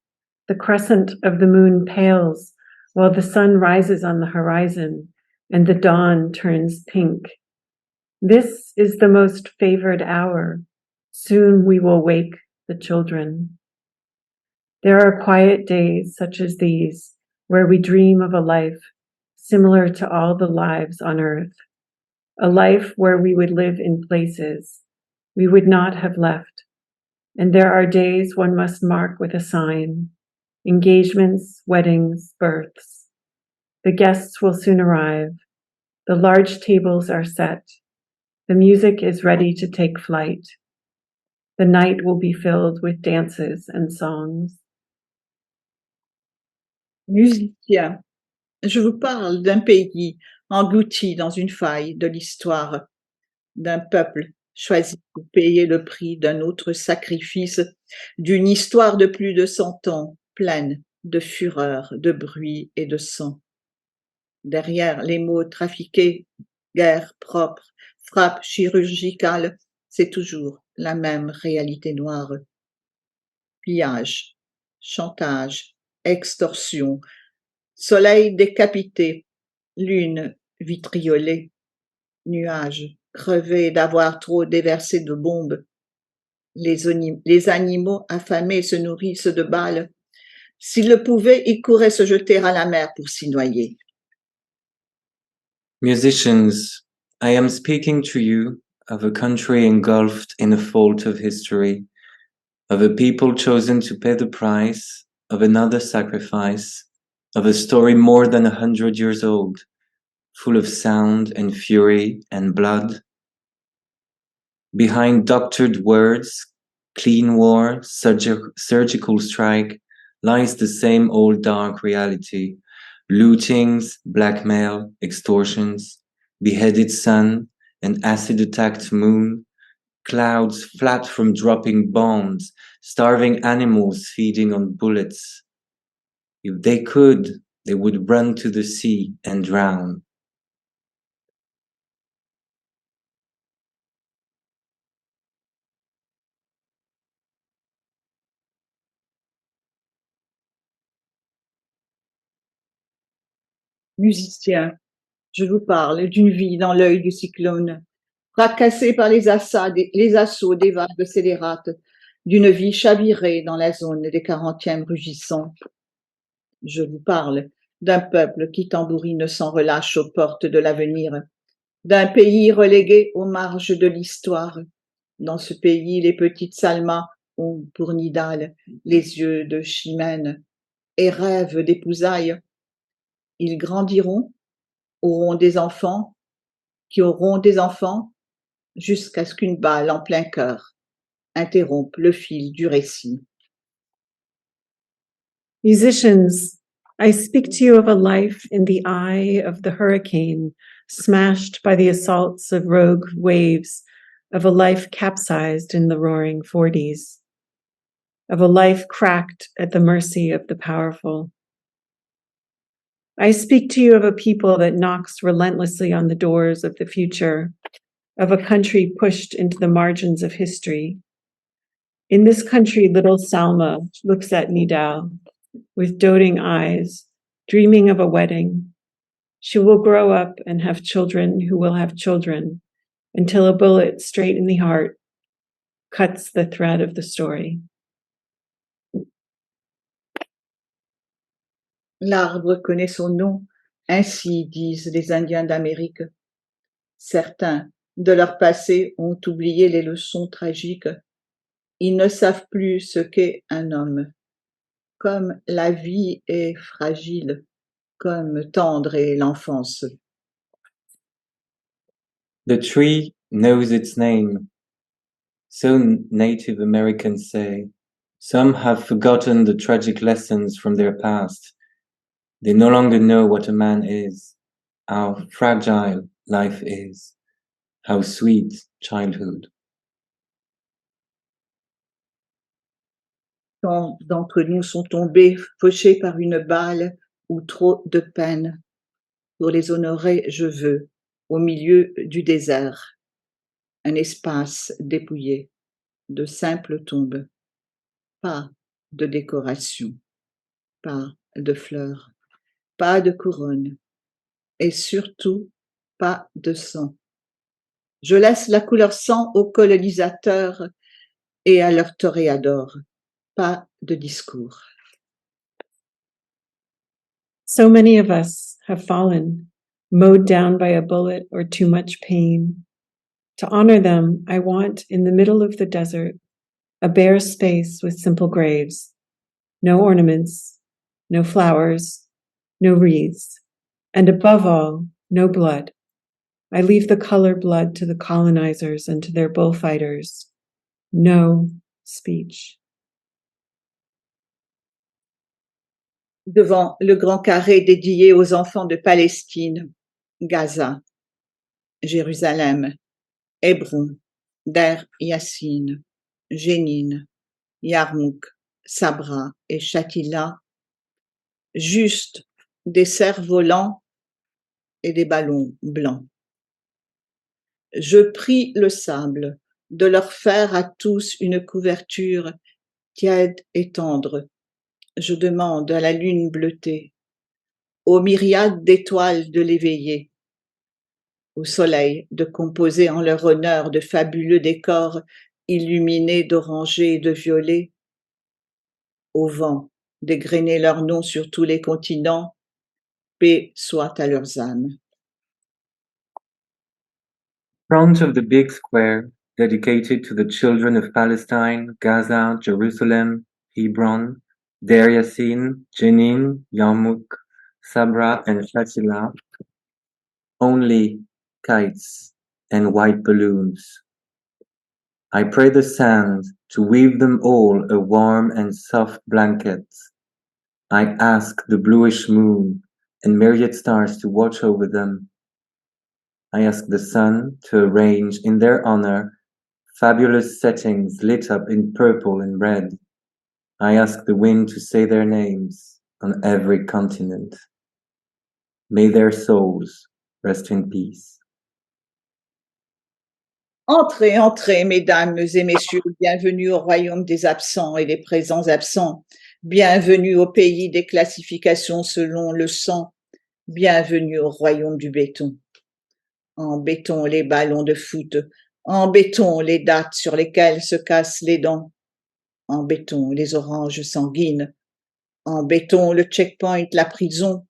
The crescent of the moon pales while the sun rises on the horizon and the dawn turns pink. This is the most favored hour. Soon we will wake the children. There are quiet days such as these where we dream of a life similar to all the lives on earth, a life where we would live in places we would not have left. And there are days one must mark with a sign, engagements, weddings, births. The guests will soon arrive. The large tables are set. The music is ready to take flight. The night will be filled with dances and songs. Musicien, je vous parle d'un pays englouti dans une faille de l'histoire, d'un peuple choisi pour payer le prix d'un autre sacrifice, d'une histoire de plus de 100 ans, pleine de fureur, de bruit et de sang. Derrière les mots trafiqués, guerre propre, frappe chirurgicale, c'est toujours la même réalité noire. Pillage, chantage, extorsion, soleil décapité, lune vitriolée, nuages crevés d'avoir trop déversé de bombes. Les animaux affamés se nourrissent de balles. S'ils le pouvaient, ils couraient se jeter à la mer pour s'y noyer. Musicians, I am speaking to you of a country engulfed in a fault of history, of a people chosen to pay the price of another sacrifice, of a story more than 100 years old, full of sound and fury and blood. Behind doctored words, clean war, surgical strike, lies the same old dark reality. Lootings, blackmail, extortions, beheaded sun, an acid-attacked moon, clouds flat from dropping bombs, starving animals feeding on bullets. If they could, they would run to the sea and drown. Musicien, je vous parle d'une vie dans l'œil du cyclone, fracassée par les assauts des vagues scélérates, d'une vie chavirée dans la zone des 40e rugissants. Je vous parle d'un peuple qui tambourine sans relâche aux portes de l'avenir, d'un pays relégué aux marges de l'histoire. Dans ce pays, les petites Salma ont pour Nidal les yeux de Chimène et rêvent d'épousailles. Ils grandiront, auront des enfants, qui auront des enfants, jusqu'à ce qu'une balle en plein cœur interrompe le fil du récit. Musicians, I speak to you of a life in the eye of the hurricane, smashed by the assaults of rogue waves of a life capsized in the roaring 40s, of a life cracked at the mercy of the powerful. I speak to you of a people that knocks relentlessly on the doors of the future, of a country pushed into the margins of history. In this country, little Salma looks at Nidal with doting eyes, dreaming of a wedding. She will grow up and have children who will have children until a bullet straight in the heart cuts the thread of the story. L'arbre connaît son nom, ainsi disent les Indiens d'Amérique. Certains de leur passé ont oublié les leçons tragiques. Ils ne savent plus ce qu'est un homme. Comme la vie est fragile, comme tendre est l'enfance. The tree knows its name. So Native Americans say. Some have forgotten the tragic lessons from their past. They no longer know what a man is, how fragile life is, how sweet childhood. Tant d'entre nous sont tombés, fauchés par une balle ou trop de peine. Pour les honorer, je veux, au milieu du désert, un espace dépouillé de simples tombes, pas de décoration, pas de fleurs, pas de couronne, et surtout pas de sang. Je laisse la couleur sang aux colonisateurs et à leurs toréadors, pas de discours. So many of us have fallen, mowed down by a bullet or too much pain. To honor them, I want, in the middle of the desert, a bare space with simple graves, no ornaments, no flowers, no wreaths, and above all, no blood. I leave the color blood to the colonizers and to their bullfighters. No speech. Devant le grand carré dédié aux enfants de Palestine, Gaza, Jérusalem, Hébron, Der Yassine, Jénine, Yarmouk, Sabra et Shatila, juste des cerfs-volants et des ballons blancs. Je prie le sable de leur faire à tous une couverture tiède et tendre. Je demande à la lune bleutée, aux myriades d'étoiles de l'éveiller, au soleil de composer en leur honneur de fabuleux décors illuminés d'oranger et de violet, au vent d'égrener leurs noms sur tous les continents, paix soit à leurs âmes. Front of the big square dedicated to the children of Palestine, Gaza, Jerusalem, Hebron, Der Yassin, Jenin, Yarmouk, Sabra, and Shatila, only kites and white balloons. I pray the sand to weave them all a warm and soft blanket. I ask the bluish moon and myriad stars to watch over them. I ask the sun to arrange in their honor fabulous settings lit up in purple and red. I ask the wind to say their names on every continent. May their souls rest in peace. Entrez, entrez, mesdames et messieurs, bienvenue au royaume des absents et des présents absents. Bienvenue au pays des classifications selon le sang. Bienvenue au royaume du béton. En béton les ballons de foot, en béton les dates sur lesquelles se cassent les dents, en béton les oranges sanguines, en béton le checkpoint, la prison,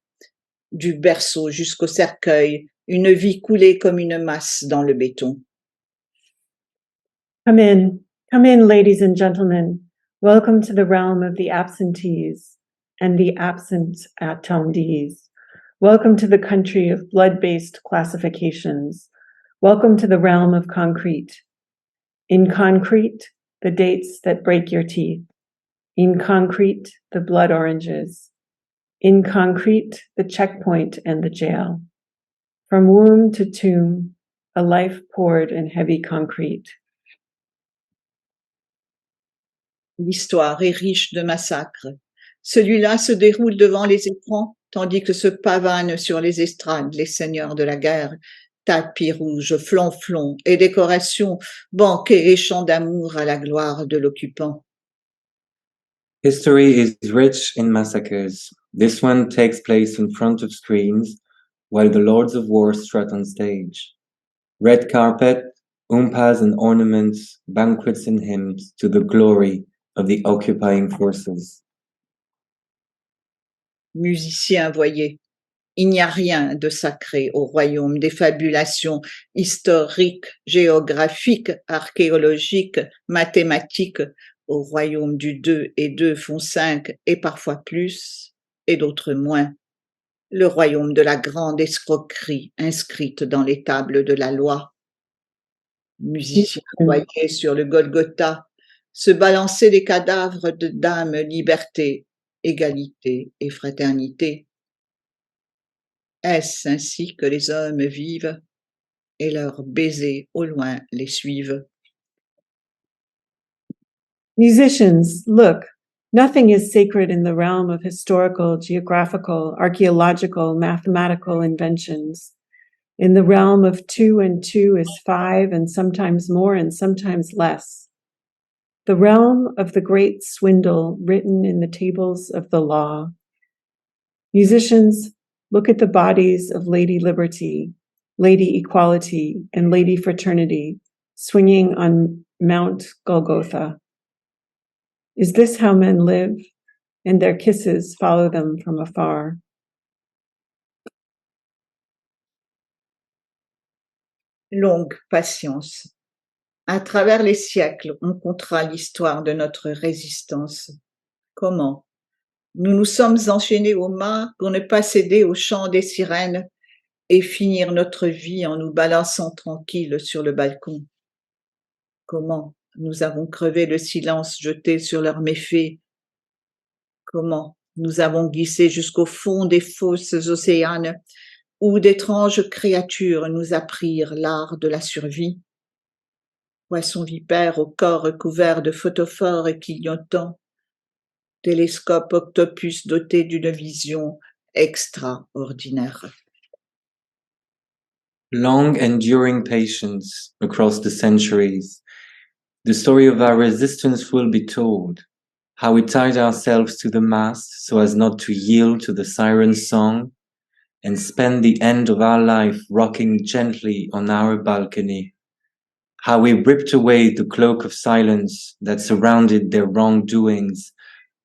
du berceau jusqu'au cercueil, une vie coulée comme une masse dans le béton. Come in, ladies and gentlemen. Welcome to the realm of the absentees and the absent attendees. Welcome to the country of blood-based classifications. Welcome to the realm of concrete. In concrete, the dates that break your teeth. In concrete, the blood oranges. In concrete, the checkpoint and the jail. From womb to tomb, a life poured in heavy concrete. L'histoire est riche de massacres. Celui-là se déroule devant les écrans, tandis que se pavanent sur les estrades les seigneurs de la guerre, tapis rouges, flonflons et décorations, banquets et chants d'amour à la gloire de l'occupant. History is rich in massacres. This one takes place in front of screens, while the lords of war strut on stage. Red carpet, umpas and ornaments, banquets and hymns to the glory of the occupying forces. Musiciens, voyez, il n'y a rien de sacré au royaume des fabulations historiques, géographiques, archéologiques, mathématiques, au royaume du 2 et 2 font 5 et parfois plus, et d'autres moins. Le royaume de la grande escroquerie inscrite dans les tables de la loi. Musiciens, voyez sur le Golgotha, se balancer des cadavres de dames liberté, égalité et fraternité. Est-ce ainsi que les hommes vivent et leurs baisers au loin les suivent? Musicians, look, nothing is sacred in the realm of historical, geographical, archaeological, mathematical inventions. In the realm of 2 and 2 is 5 and sometimes more and sometimes less. The realm of the great swindle written in the tables of the law. Musicians, look at the bodies of Lady Liberty, Lady Equality, and Lady Fraternity swinging on Mount Golgotha. Is this how men live? And their kisses follow them from afar. Longue patience. À travers les siècles, on comptera l'histoire de notre résistance. Comment? Nous nous sommes enchaînés au mât pour ne pas céder au chant des sirènes et finir notre vie en nous balançant tranquilles sur le balcon. Comment? Nous avons crevé le silence jeté sur leurs méfaits. Comment? Nous avons glissé jusqu'au fond des fosses océanes où d'étranges créatures nous apprirent l'art de la survie. Poissons vipères au corps recouvert de photophores et clignotants, télescope octopus doté d'une vision extraordinaire. Long enduring patience across the centuries. The story of our resistance will be told, how we tied ourselves to the mast so as not to yield to the siren's song, and spend the end of our life rocking gently on our balcony, how we ripped away the cloak of silence that surrounded their wrongdoings,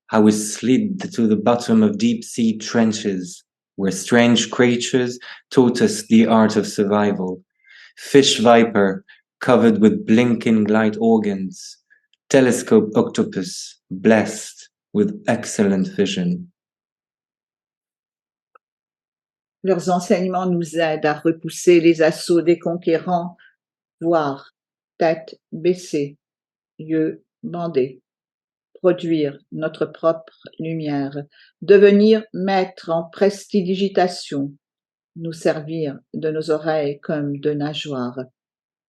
how we slid to the bottom of deep-sea trenches, where strange creatures taught us the art of survival. Fish viper covered with blinking light organs, telescope octopus blessed with excellent vision. Leurs enseignements nous aident à repousser les assauts des conquérants, voir, tête baissée, yeux bandés, produire notre propre lumière, devenir maître en prestidigitation, nous servir de nos oreilles comme de nageoires,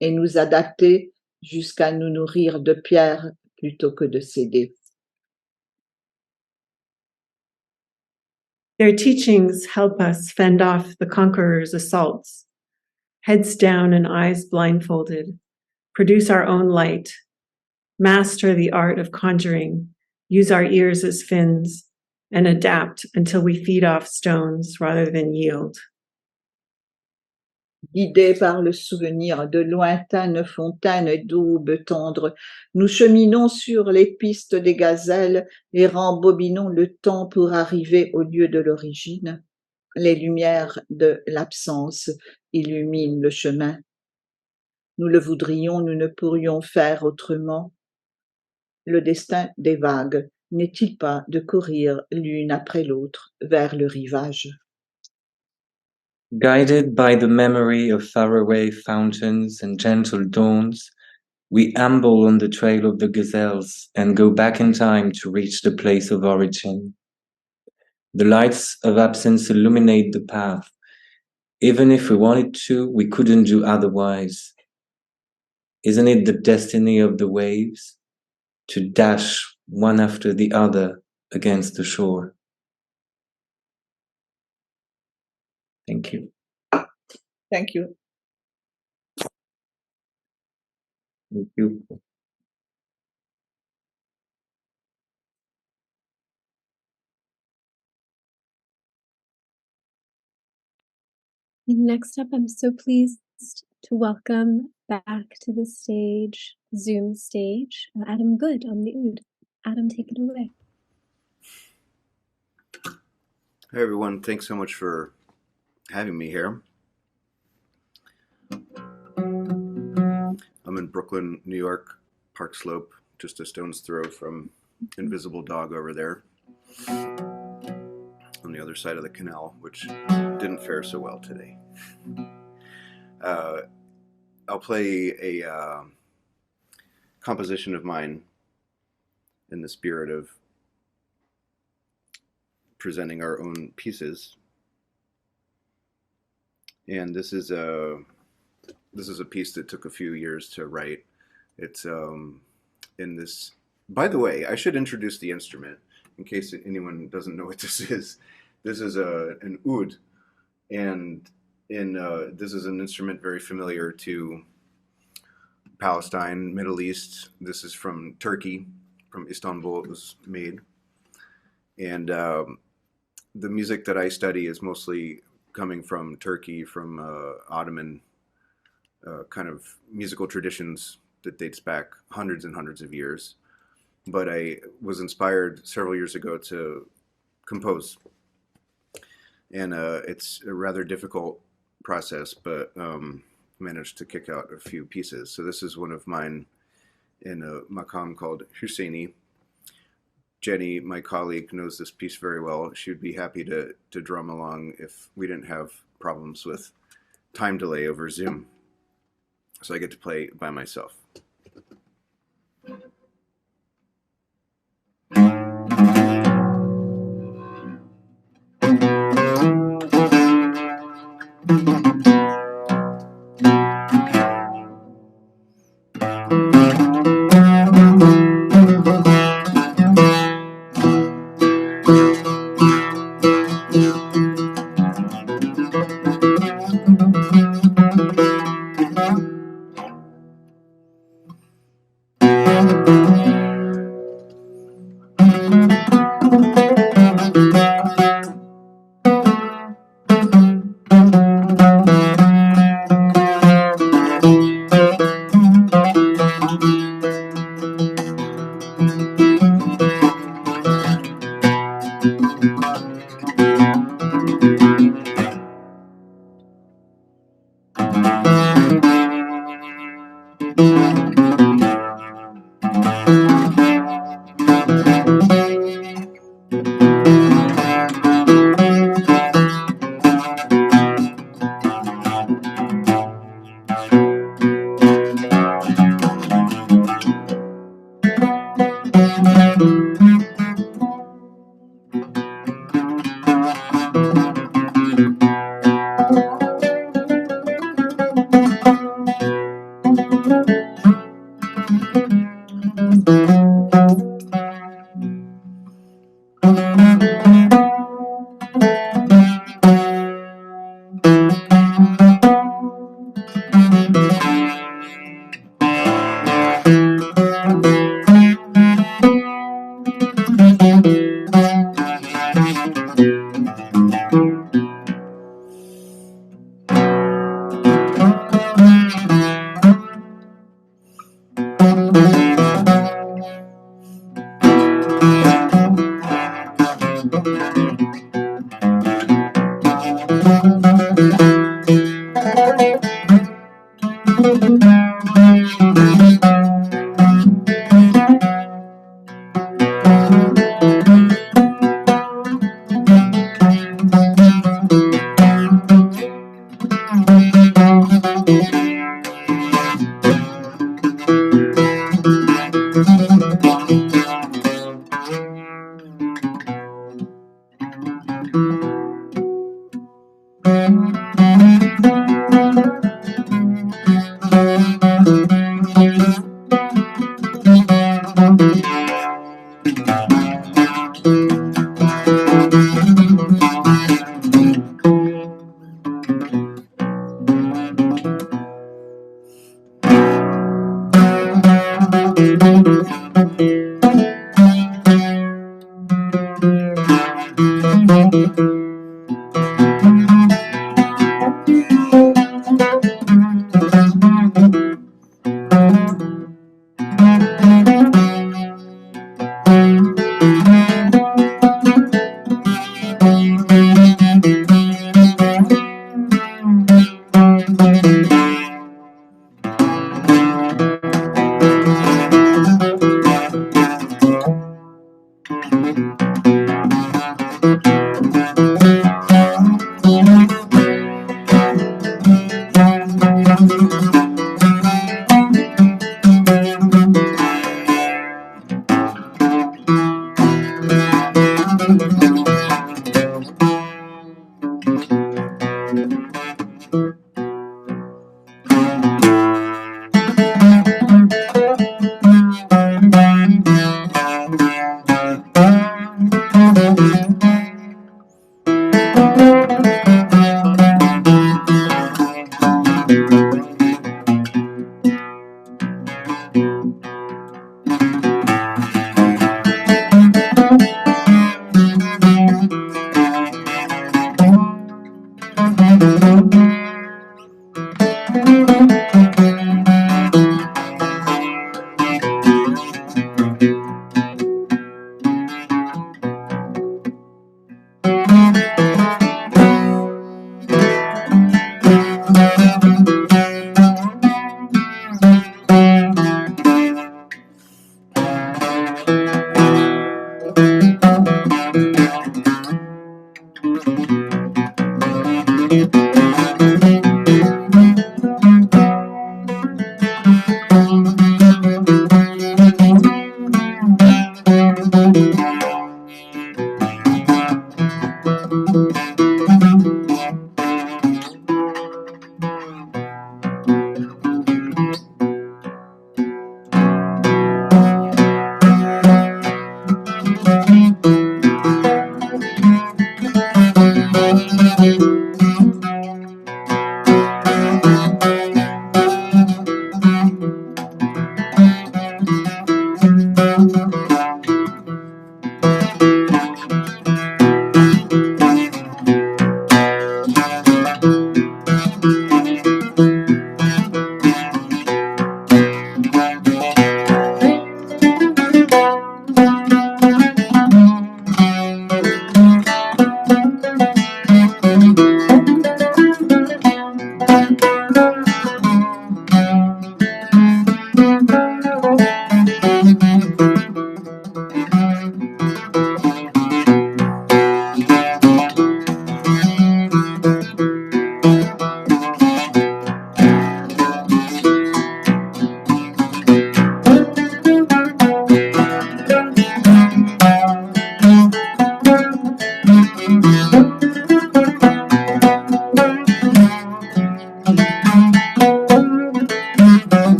et nous adapter jusqu'à nous nourrir de pierres plutôt que de céder. Their teachings help us fend off the conqueror's assaults, heads down and eyes blindfolded, produce our own light, master the art of conjuring, use our ears as fins, and adapt until we feed off stones rather than yield. Guidés par le souvenir de lointaines fontaines d'aube tendre, nous cheminons sur les pistes des gazelles et rembobinons le temps pour arriver au lieu de l'origine. Les lumières de l'absence illuminent le chemin. Nous le voudrions, nous ne pourrions faire autrement. Le destin des vagues n'est-il pas de courir l'une après l'autre vers le rivage? Guided by the memory of faraway fountains and gentle dawns, we amble on the trail of the gazelles and go back in time to reach the place of origin. The lights of absence illuminate the path. Even if we wanted to, we couldn't do otherwise. Isn't it the destiny of the waves to dash one after the other against the shore? Thank you. Thank you. Thank you. Next up, I'm so pleased to welcome back to the stage, Zoom stage, Adam Good on the oud. Adam, take it away. Hey everyone, thanks so much for having me here. I'm in Brooklyn, New York, Park Slope, just a stone's throw from Invisible Dog over there on the other side of the canal, which didn't fare so well today. I'll play a composition of mine in the spirit of presenting our own pieces. And this is a piece that took a few years to write. It's in this. By the way, I should introduce the instrument in case anyone doesn't know what this is. This is an oud, and this is an instrument very familiar to Palestine, Middle East. This is from Turkey, from Istanbul. It was made, and the music that I study is mostly coming from Turkey, from Ottoman kind of musical traditions that dates back hundreds and hundreds of years. But I was inspired several years ago to compose. And it's a rather difficult process, but managed to kick out a few pieces. So this is one of mine in a maqam called Husseini. Jenny, my colleague, knows this piece very well. She would be happy to drum along if we didn't have problems with time delay over Zoom. So I get to play by myself.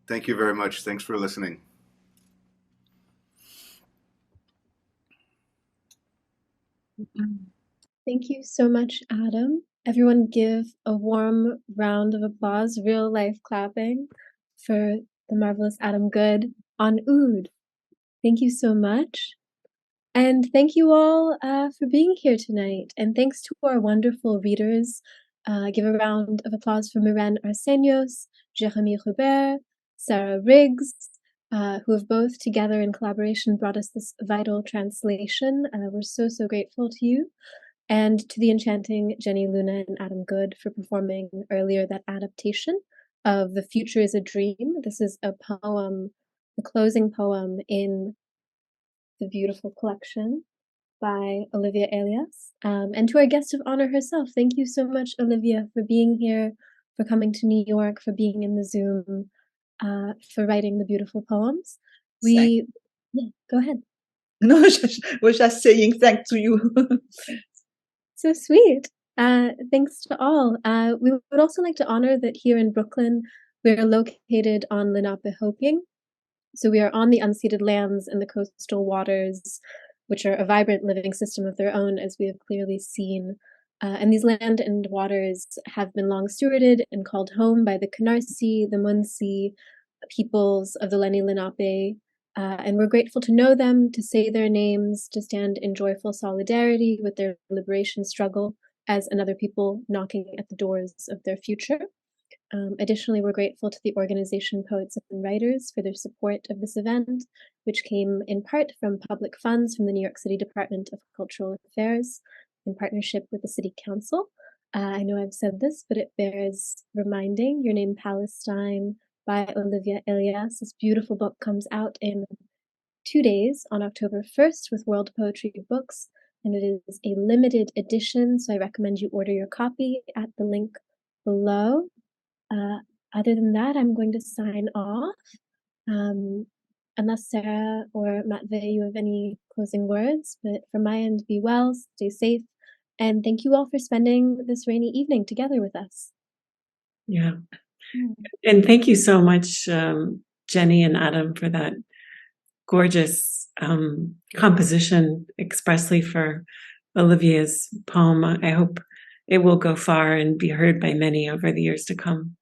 Thank you very much. Thanks for listening. Thank you so much, Adam. Everyone give a warm round of applause, real life clapping for the marvelous Adam Good on Oud. Thank you so much. And thank you all for being here tonight. And thanks to our wonderful readers. Give a round of applause for Mirene Arsanios, Jérémy Robert, Sarah Riggs, who have both together in collaboration brought us this vital translation. We're so, so grateful to you. And to the enchanting Jenny Luna and Adam Good for performing earlier that adaptation of The Future is a Dream. This is a poem, the closing poem in the beautiful collection by Olivia Elias. And to our guest of honor herself, thank you so much, Olivia, for being here, for coming to New York, for being in the Zoom, for writing the beautiful poems. Yeah, go ahead. No, was just saying thanks to you. So sweet. Thanks to all. We would also like to honor that here in Brooklyn, we're located on Lenape-Hoking. So we are on the unceded lands and the coastal waters, which are a vibrant living system of their own, as we have clearly seen. And these land and waters have been long stewarded and called home by the Canarsie, the Munsee peoples of the Lenni Lenape. And we're grateful to know them, to say their names, to stand in joyful solidarity with their liberation struggle as another people knocking at the doors of their future. Additionally, we're grateful to the organization Poets and Writers for their support of this event, which came in part from public funds from the New York City Department of Cultural Affairs in partnership with the City Council. I know I've said this, but it bears reminding. Your Name Palestine by Olivia Elias. This beautiful book comes out in 2 days on October 1st with World Poetry Books, and it is a limited edition, so I recommend you order your copy at the link below. Other than that, I'm going to sign off. Unless Sarah or Matvei, you have any closing words, but from my end, be well, stay safe, and thank you all for spending this rainy evening together with us. Yeah. And thank you so much, Jenny and Adam, for that gorgeous composition expressly for Olivia's poem. I hope it will go far and be heard by many over the years to come.